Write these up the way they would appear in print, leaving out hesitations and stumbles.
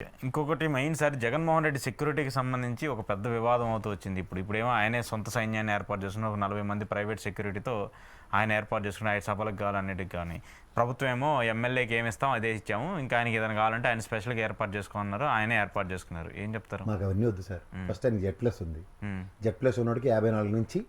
ఇంకొకటి main sir Jaganmohan Reddy సెక్యూరిటీకి సంబంధించి ఒక పెద్ద వివాదం అవుతూ వచ్చింది. ఇప్పుడేమో ఆయనే సొంత సైన్యాన్ని ఏర్పాటు చేసుకున్న ఒక 40 మంది ప్రైవేట్ సెక్యూరిటీతో ఆయన ఏర్పాటు చేసుకున్న 5 సభలకు కావాలి అన్నిటికి కానీ ప్రభుత్వం ఏమో ఎమ్మెల్యేకి ఏమి ఇస్తాం అదే ఇచ్చాము, ఇంకా ఆయనకి ఏదైనా కావాలంటే ఆయన స్పెషల్గా ఏర్పాటు చేసుకున్నారు, ఆయనే ఏర్పాటు చేసుకున్నారు. ఏం చెప్తారు? మాకు అవన్నీ వద్దు సార్. ఫస్ట్ ఆయన జెడ్+ ఉంది. జెడ్+ ఉన్నోడికి 54 నుంచి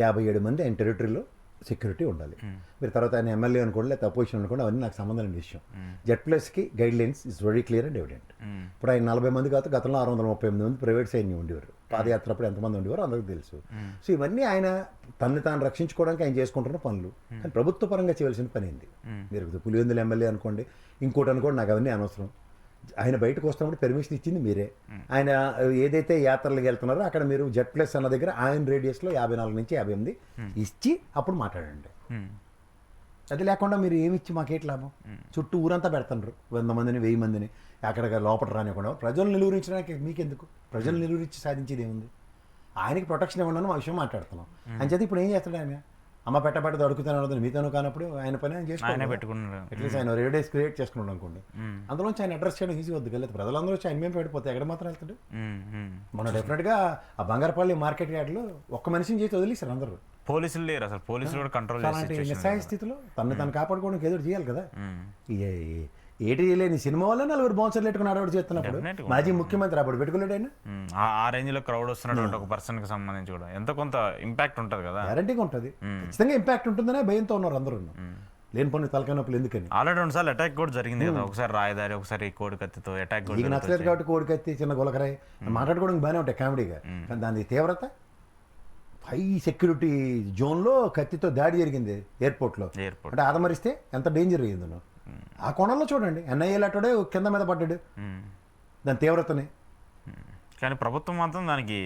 57 మంది ఆయన టెరిటరీలో సెక్యూరిటీ ఉండాలి. మీరు తర్వాత ఆయన ఎమ్మెల్యే అనుకోండి లేకపోతే అపోజిషన్ అనుకోండి, అవన్నీ నాకు సంబంధం లేని విషయం. జెడ్+కి guide lines is very clear and evident. ఇప్పుడు ఆయన 40 మంది కాదు, గతంలో 638 మంది ప్రైవేట్ సైన్యం ఉండేవారు. పాదయాత్ర అప్పుడు ఎంతమంది ఉండేవారు అందరికీ తెలుసు. సో ఇవన్నీ ఆయన తనని తాను రక్షించుకోవడానికి ఆయన చేసుకుంటున్న పనులు, కానీ ప్రభుత్వ పరంగా చేయవలసిన పని ఏంది? మీరు పులివెందుల ఎమ్మెల్యే అనుకోండి, ఇంకోటి అనుకోండి, నాకు అవన్నీ అనవసరం. ఆయన బయటకు వస్తున్నప్పుడు పెర్మిషన్ ఇచ్చింది మీరే. ఆయన ఏదైతే యాత్రలకు వెళ్తున్నారో అక్కడ మీరు జెడ్+ అన్న దగ్గర ఆయన రేడియస్లో 54 నుంచి 58 ఇచ్చి అప్పుడు మాట్లాడండి. అది లేకుండా మీరు ఏమి ఇచ్చి మాకేటి లాభం? చుట్టూ ఊరంతా పెడుతున్నారు, 100 మందిని 1000 మందిని అక్కడ లోపల రానివ్వకుండా. ప్రజలు నిలువరించడానికి మీకెందుకు? ప్రజలు నిలువరించి సాధించేది ఏముంది? ఆయనకి ప్రొటెక్షన్ ఇవ్వండి మా విషయం మాట్లాడుతున్నాం. అంచేది ఇప్పుడు ఏం చేస్తాడు ఆయన? అమ్మ పెట్టబెట్టదు అడుగుతాను మీతోనూ కానప్పుడు ఆయన పని ఆయన చేసుకున్నాడు. అట్లీస్ట్ ఆయన రేడియోస్ క్రియేట్ చేసుకున్నాడు అనుకోండి, అందులోంచి ఆయన అడ్రస్ చేయడం ఈజీ వద్దు కదా. ప్రజలందరూ వచ్చి ఆయన మేము పెడిపోతే ఎక్కడ మాత్రం వెళ్తాడు? మనం డెఫినెట్గా ఆ బంగారపల్లి మార్కెట్ యార్డ్లో ఒక్క మనిషిని చేసి వదిలేశారు అందరూ. పోలీసులు లేరు అసలు, పోలీసులు కూడా కంట్రోల్ అలాంటి నిస్సహాయ స్థితిలో తను కాపాడుకోవడానికి ఎదురు చేయాలి కదా. ఏటి లేని సినిమా వల్ల 4 బౌన్సర్లు పెట్టుకుని ఆడవాడు చేస్తున్నప్పుడు మాజీ ముఖ్యమంత్రి అప్పుడు పెట్టుకోలేడు ఆయన. ఆ రేంజ్ లో క్రౌడ్ వస్తున్నటువంటి ఒక పర్సన్ కి సంబంధించి కూడా ఎంతో కొంత ఇంపాక్ట్ ఉంటుంది కదా. గ్యారంటీగా ఉంటుంది, ఖచ్చితంగా ఇంపాక్ట్ ఉంటుందనే భయంతో ఉన్నారు అందరూ. లేని పని తలకాయ నొప్పులు ఎందుకని? ఆల్రెడీ 2 సార్లు అటాక్ కూడా జరిగింది కదా, ఒకసారి రాయదారి, ఒకసారి కోడికత్తితో అటాక్. మీకు నచ్చలేదు కాబట్టి కోడికత్తి, చిన్న గులకరాయి మాట్లాడుకోవడానికి బాగానే ఉంటాయి కామెడీగా, కానీ దాని తీవ్రత హై సెక్యూరిటీ జోన్లో కత్తితో దాడి జరిగింది ఎయిర్పోర్ట్లో. అంటే ఆదమరిస్తే ఎంత డేంజర్ అయ్యిందో ఆ కోణంలో చూడండి. ఎన్ఐఏ లాంటి కింద మీద పడ్డాడు, దాని తీవ్రతని. కానీ ప్రభుత్వం మాత్రం దానికి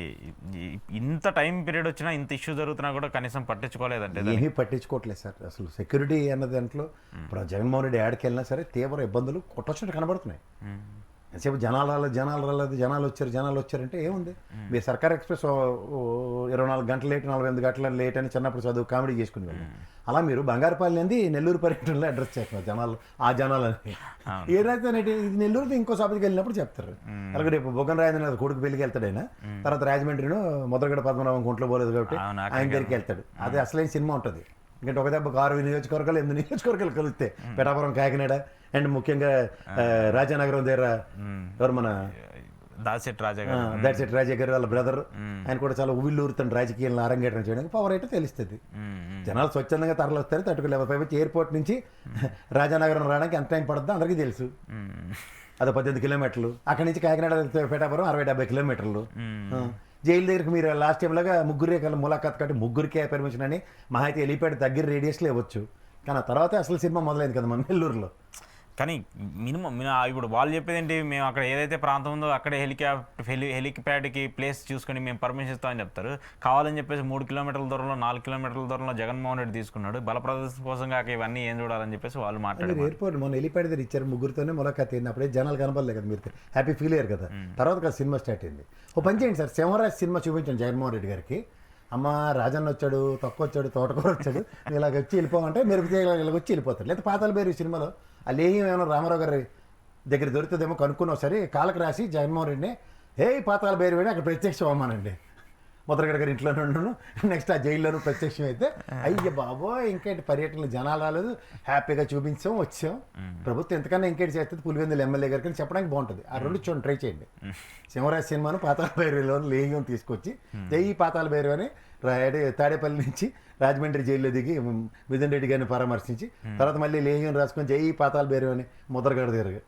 ఇంత టైం పీరియడ్ వచ్చినా, ఇంత ఇష్యూ జరుగుతున్నా కూడా కనీసం పట్టించుకోలేదంటే. ఏమీ పట్టించుకోవట్లేదు సార్ అసలు. సెక్యూరిటీ అన్న దాంట్లో ఇప్పుడు జగన్మోహన్ రెడ్డి యాడికి వెళ్ళినా సరే తీవ్ర ఇబ్బందులు కొట్టొచ్చినట్టు కనబడుతున్నాయి. ఎంతసేపు జనాలు వచ్చారంటే ఏముంది? మీరు సర్కార్ ఎక్స్ప్రెస్ 24 గంటలు లేట్, 48 గంటల లేట్ అని చిన్నప్పుడు చదువు కామెడీ చేసుకుని వెళ్ళాం. అలా మీరు బంగారపల్లి అనేది నెల్లూరు పర్యటనలో అడ్రస్ చేస్తున్నారు జనాలని. ఏదైతే ఇది నెల్లూరుతో ఇంకో సభకి వెళ్ళినప్పుడు చెప్తారు. అలాగే రేపు బొగ్గన రాజేంద్ర కొడుకు పెళ్లికి వెళ్తాడు ఆయన, తర్వాత రాజమండ్రిను ముద్రగడ పద్మనాభం కొంట్లో పోలేదు కాబట్టి ఆయన దగ్గరికి వెళ్తాడు. అదే అసలైన సినిమా ఉంటుంది. ఎందుకంటే ఒక దెబ్బ 6 నియోజకవర్గాలు 8 నియోజకవర్గాలు కలిస్తే పిఠాపురం, కాకినాడ అండ్ ముఖ్యంగా రాజానగరం దగ్గర ఎవరు మన దాశెట్టి రాజా గారు వాళ్ళ బ్రదర్, ఆయన కూడా చాలా ఉవ్విళ్ళూరుతాడు రాజకీయాలను అరంగేట్రం చేయడానికి. పవర్ అయితే తెలుస్తుంది. జనాలు స్వచ్ఛందంగా తరలి వస్తారు, తట్టుకోలేవు. పైపచ్చి ఎయిర్పోర్ట్ నుంచి రాజానగరం రావడానికి ఎంత టైం పడుతుందో అందరికీ తెలుసు. అది 18 కిలోమీటర్లు. అక్కడి నుంచి కాకినాడ పిఠాపురం 60-70 కిలోమీటర్లు. జైలు దగ్గరికి మీరు లాస్ట్ టైం లాగా ముగ్గురే ములాఖాత్ కాబట్టి ముగ్గురికే పర్మిషన్ అని మహా అయితే వెళ్ళిపోయాడు, దగ్గర రేడియస్లో ఇవ్వచ్చు. కానీ ఆ తర్వాత అసలు సినిమా మొదలైంది కదా మన నెల్లూరులో. కానీ మినిమం ఇప్పుడు వాళ్ళు చెప్పేది ఏంటి, మేము అక్కడ ఏదైతే ప్రాంతం ఉందో అక్కడే హెలిప్యాడ్కి ప్లేస్ చూసుకొని మేము పర్మిషన్ ఇస్తామని చెప్తారు. కావాలని చెప్పేసి 3 కిలోమీటర్ల దూరంలో 4 కిలోమీటర్ల దూరంలో జగన్మోహన్ రెడ్డి తీసుకున్నాడు. బల ప్రదర్శన కోసం కాక ఇవన్నీ ఏం చూడాలని చెప్పేసి వాళ్ళు మాట్లాడారు. ఎయిర్పోర్ట్ మొన్న హెలిప్యాడ్ దగ్గర ఇచ్చారు, ముగ్గురితోనే ములాఖాత్ అయింది. అప్పుడే జనాలు కనపడలేదు కదా, మీరు హ్యాపీ ఫీల్ అయ్యారు కదా. తర్వాత కదా సినిమా స్టార్ట్ అయింది. ఓ పని చేయండి సార్, సింహరాజ్ సినిమా చూపించండి జగన్మోహన్ రెడ్డి గారికి. అమ్మ రాజన్న వచ్చాడు, తొక్క వచ్చాడు, తోటకూర వచ్చాడు, ఇలాగ వచ్చి వెళ్ళిపోమంటే మీరు ఇలాగ వచ్చి వెళ్ళిపోతారు. లేదా పాతాల బేరు సినిమాలో ఆ లేహ్యం ఏమైనా రామారావు గారి దగ్గర దొరుకుతుందేమో కనుక్కున్నావు సరే, కాళ్ళకి రాసి జగన్మోహన్ రెడ్డిని పాతాల బేరు వేడి అక్కడ ప్రత్యక్షం అమ్మానండి. ముద్రగడ గారి ఇంట్లోనే ఉన్నాను, నెక్స్ట్ ఆ జైల్లోనూ ప్రత్యక్షం అయితే అయ్య బాబోయ్ ఇంకేంటి పర్యటనలు జనాలు రాలేదు, హ్యాపీగా చూపించాం వచ్చాం. ప్రభుత్వం ఎంతకన్నా ఇంకేంటి చేస్తుంది పులివెందుల ఎమ్మెల్యే గారికి అని చెప్పడానికి బాగుంటుంది. ఆ 2 చూడండి, ట్రై చేయండి. సింహరాజ్ సినిమాను పాతాల భైరవిలో లేహ్యం తీసుకొచ్చి జై పాతాల భైరవి అని తాడేపల్లి నుంచి రాజమండ్రి జైల్లో దిగి మిథున్ రెడ్డి గారిని పరామర్శించి తర్వాత మళ్ళీ లేహ్యం రాసుకొని జై పాతాల భైరవి అని ముద్రగడ దగ్గర.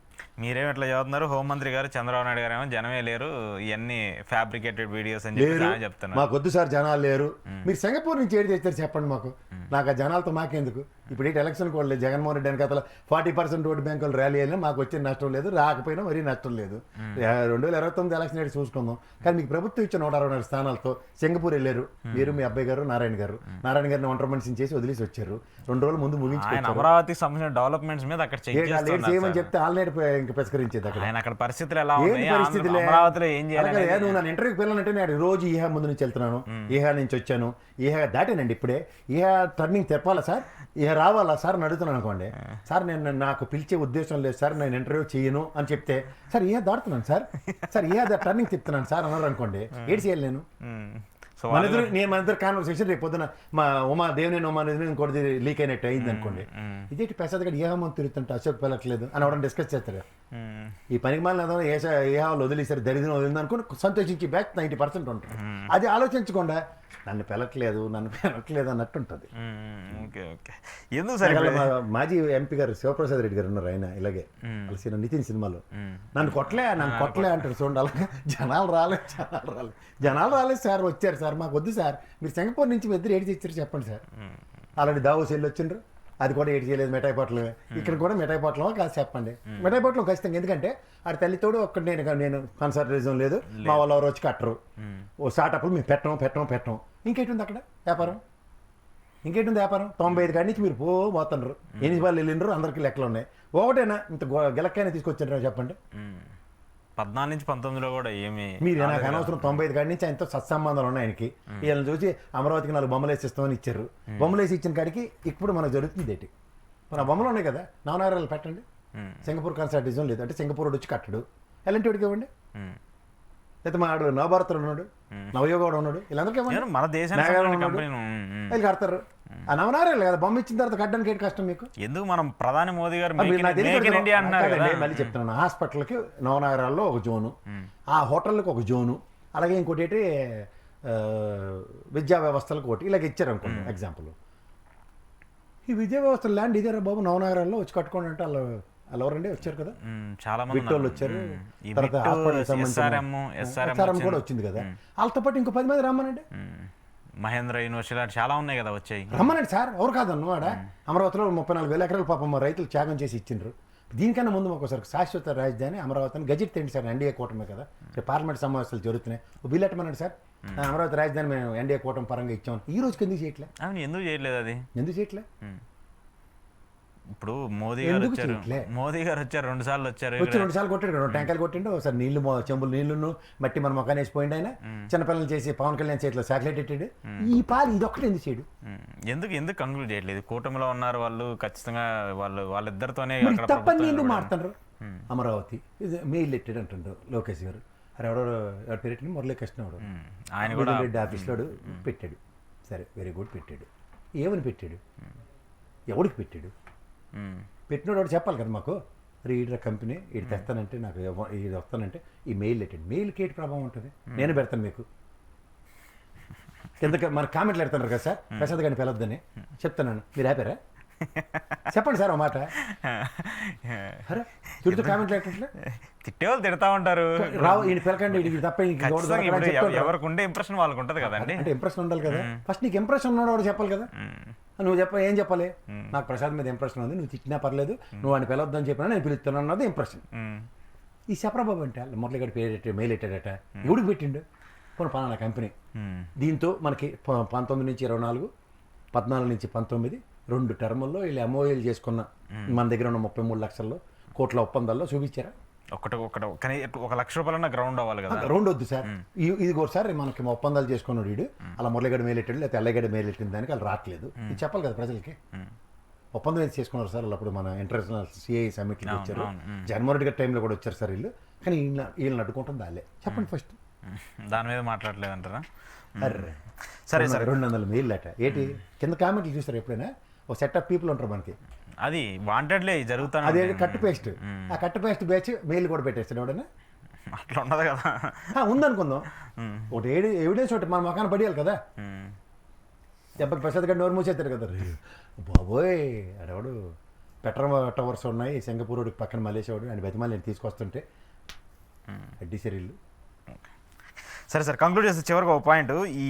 మీరేమి ఎట్లా చదువుతున్నారు? హోంమంత్రి గారు చంద్రబాబు నాయుడు గారు ఏమో జనమే లేరు, ఇవన్నీ ఫ్యాబ్రికేటెడ్ వీడియోస్ అని చెప్పి చెప్తున్నారు. మాకు వద్దు సార్ జనాలు లేరు. మీరు సింగపూర్ నుంచి ఏడు తెచ్చారు చెప్పండి మాకు, నాకు ఆ జనాలతో మాకెందుకు? ఇప్పుడు ఏంటి ఎలక్షన్ కూడా లేదు, జగన్మోహన్ రెడ్డి వెనకాల 40% ఓటు బ్యాంకులు ర్యాలీ అయినా మాకు వచ్చిన నష్టం లేదు, రాకపోయినా మరీ నష్టం లేదు. 2029 ఎలక్షన్ ఏడు చూసుకుందాం. కానీ మీకు ప్రభుత్వం ఇచ్చిన 164 స్థానాలతో సింగపూర్ వెళ్ళారు మీరు, మీ అబ్బాయి గారు నారాయణ గారిని ఒంటరి మనిషిని చేసి వదిలేసి వచ్చారు. 2 రోజులు ముందు ముగించుకున్నారు. అమరావతికి సంబంధించిన డెవలప్మెంట్స్ మీద అక్కడ చేయమని చెప్తే ఆల్రెడీ ఇంకా పరిష్కరించేది అక్కడ ఆయన అక్కడ పరిస్థితులు ఎలా ఏంటి ఉన్నాయి, పరిస్థితులే? అమరావతిలో ఏం అలాగే చేయాలి నువ్వు నన్ను ఇంటర్వ్యూకి వెళ్ళాలంటే నేను రోజు ఈహా ముందు నుంచి వెళ్తున్నాను, ఈహా నుంచి వచ్చాను, ఈహా దాటానండి ఇప్పుడే, ఈహా టర్నింగ్ తెప్పాలా సార్, ఈహా రావాలా సార్ అని అడుగుతున్నాను అనుకోండి. సార్ నేను నాకు పిలిచే ఉద్దేశం లేదు సార్, నేను ఇంటర్వ్యూ చేయను అని చెప్తే, సార్ ఈహా దాటుతున్నాను సార్, సార్ ఈహా టర్నింగ్ తిప్పుతున్నాను సార్ అన్నారు అనుకోండి, ఏడు చేయాలి నేను. సో మన ఇద్దరు కాన్వర్సేషన్ రేపు పొద్దున మా దేవినేని ఉమాదేవిని ఇంకోటి లీక్ అయినట్టు అయింది అనుకోండి, ఇదేంటి ప్రసాద్ గడి ఏ హామం తిరుగుతుంటే అశోక్ పెళ్ళట్లేదు అని అవడం డిస్కస్ చేస్తారు. ఈ పనికి మాలిన ఏ హావాలు వదిలేసారు, దరిద్రం వదిలింది అనుకుని సంతోషించి బ్యాక్ 90% ఉంటుంది. అది ఆలోచించకుండా నన్ను పెళ్ళట్లేదు అన్నట్టు ఉంటుంది. ఓకే ఓకే ఎందుకు సరే మాజీ ఎంపీ గారు శివప్రసాద్ రెడ్డి గారు ఉన్నారు, ఆయన ఇలాగే కలిసి నితిన్ సినిమాలో నన్ను కొట్టలే అంటారు. చూడండి అలాగే జనాలు రాలేదు సార్, వచ్చారు సార్, మాకు వద్దు సార్, మీరు సింగపూర్ నుంచి ఇద్దరు ఏడు తెచ్చారు చెప్పండి సార్. అలాంటి దావోస్ వెళ్ళి వచ్చిండ్రు, అది కూడా ఏడు చేయలేదు, మిఠాయి పొట్లమే. ఇక్కడ కూడా మిఠాయి పొట్లమో కాదు చెప్పండి, మిఠాయి పొట్లం ఖచ్చితంగా. ఎందుకంటే ఆడ తల్లితోడు ఒక్కటి నేను కన్సర్వేటిజం లేదు, మా వాళ్ళు ఎవరు వచ్చి కట్టరు, ఓ స్టార్టప్లు మేము పెట్టం. ఇంకేంటుంది అక్కడ వ్యాపారం, 95 కాడి నుంచి మీరు పోతున్నారు, ఎన్ని వాళ్ళు వెళ్ళిండ్రు, అందరికీ లెక్కలు ఉన్నాయి. ఒకటేనా ఇంత గిలక్కైనా తీసుకొచ్చారు చెప్పండి. 14 నుంచి 19లో కూడా ఏమి మీరు నాకు అనవసరం. 95 కాడి నుంచి ఆయనతో సత్సంబంధాలు ఉన్నాయి ఆయనకి. వీళ్ళని చూసి అమరావతికి 4 బొమ్మలు వేసి ఇస్తామని ఇచ్చారు. బొమ్మలు వేసి ఇచ్చిన కాడికి ఇప్పుడు మనకు జరుగుతుంది ఏంటి, మన బొమ్మలు ఉన్నాయి కదా, నవనగరాలు పెట్టండి. సింగపూర్ కన్సల్టేషన్ లేదు అంటే సింగపూర్ వచ్చి కట్టడు, ఎలాంటి వాడికి ఇవ్వండి. అయితే మా ఆడు నవభారత్లో ఉన్నాడు, నవయోగంలో ఉన్నాడు, వీళ్ళందరికీ ఇవ్వండి. మన దేశం వీళ్ళు కడతారు. ఆ నవనగరాలు కదా, బొమ్మ ఇచ్చిన తర్వాత కట్టడానికి ఏంటి కష్టం మీకు? ఎందుకు మనం ప్రధాని మోదీ గారు మళ్ళీ చెప్తున్నాను, హాస్పిటల్కి నవనగరాల్లో ఒక జోను, ఆ హోటళ్ళకి ఒక జోను, అలాగే ఇంకోటి ఏంటి విద్యా వ్యవస్థలకు ఒకటి ఇలాగ ఇచ్చారు అనుకోండి ఎగ్జాంపుల్. ఈ విద్యా వ్యవస్థ ల్యాండ్ ఇదేరా బాబు, నవనగరాల్లో వచ్చి కట్టుకోండి అంటే వాళ్ళు ఎవరండి వచ్చారు కదా, చాలా మంది విట్టోళ్ళు వచ్చారు. తర్వాత SRM కూడా వచ్చింది కదా, వాళ్ళతో పాటు ఇంకో 10 మంది రమ్మనండి. మహేంద్ర యూనివర్సిటీ చాలా ఉన్నాయి కదా వచ్చాయి, రమ్మనండి సార్. ఎవరు కాదన్నమాట. అమరావతిలో 34,000 ఎకరాలు పాపం మా రైతులు త్యాగం చేసి ఇచ్చిండ్రు. దీనికన్నా ముందు మాకు ఒకసారి శాశ్వత రాజధాని అమరావతిని గజెట్ తెండి సార్, ఎన్డీఏ కూటమి కదా, పార్లమెంట్ సమావేశాలు జరుగుతున్నాయి, బిల్లెట్టమన్నాడు సార్, అమరావతి రాజధాని మేము ఎన్డీఏ కూటమి పరంగా ఇచ్చామని. ఈ రోజుకి ఎందుకు చేయట్లే? ఎందుకు చేయట్లేదు అది? ఎందుకు చేయట్లే? ఇప్పుడు మోదీ గారు వచ్చారు 2 సార్లు వచ్చారు, 2 సార్లు కొట్టాడు, 2 ట్యాంకర్లు కొట్టిండు. ఒకసారి చెంబులు నీళ్లను మట్టి మన మొక్కని వేసిపోయింది ఆయన. చిన్నపిల్లలు చేసి పవన్ కళ్యాణ్ చేతిలో సాటిలైట్ పెట్టాడు. ఈ పాలు ఇదొక్కటి ఎందుకు చేయడు? ఎందుకు కంక్లూడ్ చేయట్లేదు? కూటమిలో ఉన్నారు వాళ్ళు, ఖచ్చితంగా వాళ్ళిద్దరితోనే తప్పని ఎందుకు మారుతున్నారు? అమరావతి మెయిల్ ఎట్టాడు అంటుండ్రు లోకేష్ గారు. అరే ఎవరు పెట్టిన మురళీకృష్ణ ఆయన కూడా రెడ్డి ఆఫీస్లో పెట్టాడు. సరే వెరీ గుడ్ పెట్టాడు. ఏమని పెట్టాడు? ఎవరికి పెట్టాడు? పెట్టినోడు వాడు చెప్పాలి కదా మాకు. ఈడ కంపెనీ ఈడు తెస్తానంటే నాకు ఇది వస్తానంటే ఈ మెయిల్ పెట్టండి. మెయిల్కి ఏంటి ప్రభావం ఉంటుంది? నేను పెడతాను మీకు కింద మన కామెంట్లు పెడతాను కదా సార్, ప్రసాద్ గారిని పిలవద్దని చెప్తున్నాను, మీరు ఆపారా? చెప్పండి సార్ ఒక మాట. అరే తిడుతూ కామెంట్లు పెట్టట్లే, తిట్టేవాళ్ళు తిడతా ఉంటారు. రావు ఈయన పిలకండి, ఇది తప్ప ఎవరికి ఉండే ఇంప్రెషన్ వాళ్ళకు ఉంటుంది కదండి. అంటే ఇంప్రెషన్ ఉండాలి కదా. ఫస్ట్ నీకు ఇంప్రెషన్ ఉన్నాడు వాడు చెప్పాలి కదా. నువ్వు ఏం చెప్పాలి? నాకు ప్రసాద్ మీద ఇంప్రెషన్ ఉంది, నువ్వు తిట్టినా పర్లేదు, నువ్వు వాడిని పిలవద్దని చెప్పినా నేను పిలుస్తాను అన్నది ఇంప్రెషన్. ఈ చెప్పరాబాబు అంటే మురళిగడ్డ పేరు మెయిల్ పెట్టాడట, ఎవడికి పెట్టిండు? పోనీ పలానా కంపెనీ. దీంతో మనకి 19 నుంచి 24, 14 నుంచి 19 2 టర్ముల్లో వీళ్ళు ఎంఓఏలు చేసుకున్న మన దగ్గర ఉన్న 33 లక్షల కోట్ల ఒప్పందాల్లో చూపించారా? కానీ 1 లక్ష రూపాయలన్నా గ్రౌండ్ అవ్వాలి కదా. గ్రౌండ్ వద్దు సార్, ఇది ఒకసారి మనకి ఒప్పందాలు చేసుకున్నాడు వీడు, అలా మురళిగడ్డ మేలెట్టాడు లేకపోతే ఎల్లగడ్డ మేలెట్టిన దానికి వాళ్ళు రావట్లేదు. ఇది చెప్పాలి కదా ప్రజలకి. ఒప్పందం ఏది చేసుకున్నారు సార్ అప్పుడు మన ఇంటర్నేషనల్ సిఐ సమ్మిట్కి వచ్చారు, జగన్మోహన్ రెడ్డి గారి టైంలో కూడా వచ్చారు సార్ వీళ్ళు. కానీ వీళ్ళని అడ్డుకుంటుంది వాళ్ళే. చెప్పండి ఫస్ట్. దాని మీద మాట్లాడలేదు అంటారా? అర్రే సరే సార్ 200 మెయిల్ అట ఏంటి కింద కామెంట్లు చూస్తారు ఎప్పుడైనా? ఒక సెట్ ఆఫ్ పీపుల్ ఉంటారు మనకి, అది వాంటెడ్లే జరుగుతాను. అదే కట్ పేస్ట్, ఆ కట్ పేస్ట్ బ్యాచ్ మెయిల్ కూడా పెట్టేస్తాడు ఎవడైనా? అట్లా ఉండదు కదా. ఉందనుకుందాం, ఒకటి ఎవిడెన్స్ ఒకటి మన మొఖాన్ని పడేయాలి కదా. దెబ్బకి ప్రసాద్ గారు నోరు మూసేస్తారు కదా. బాబోయ్ ఆడవాడు టవర్స్ ఉన్నాయి సింగపూర్ పక్కన మలేషియా వాడు అని బతిమాలి నేను తీసుకొస్తుంటే అడ్డీసరిల్లు. సరే సార్ కంక్లూడ్ చేస్తే చివరికి ఒక పాయింట్, ఈ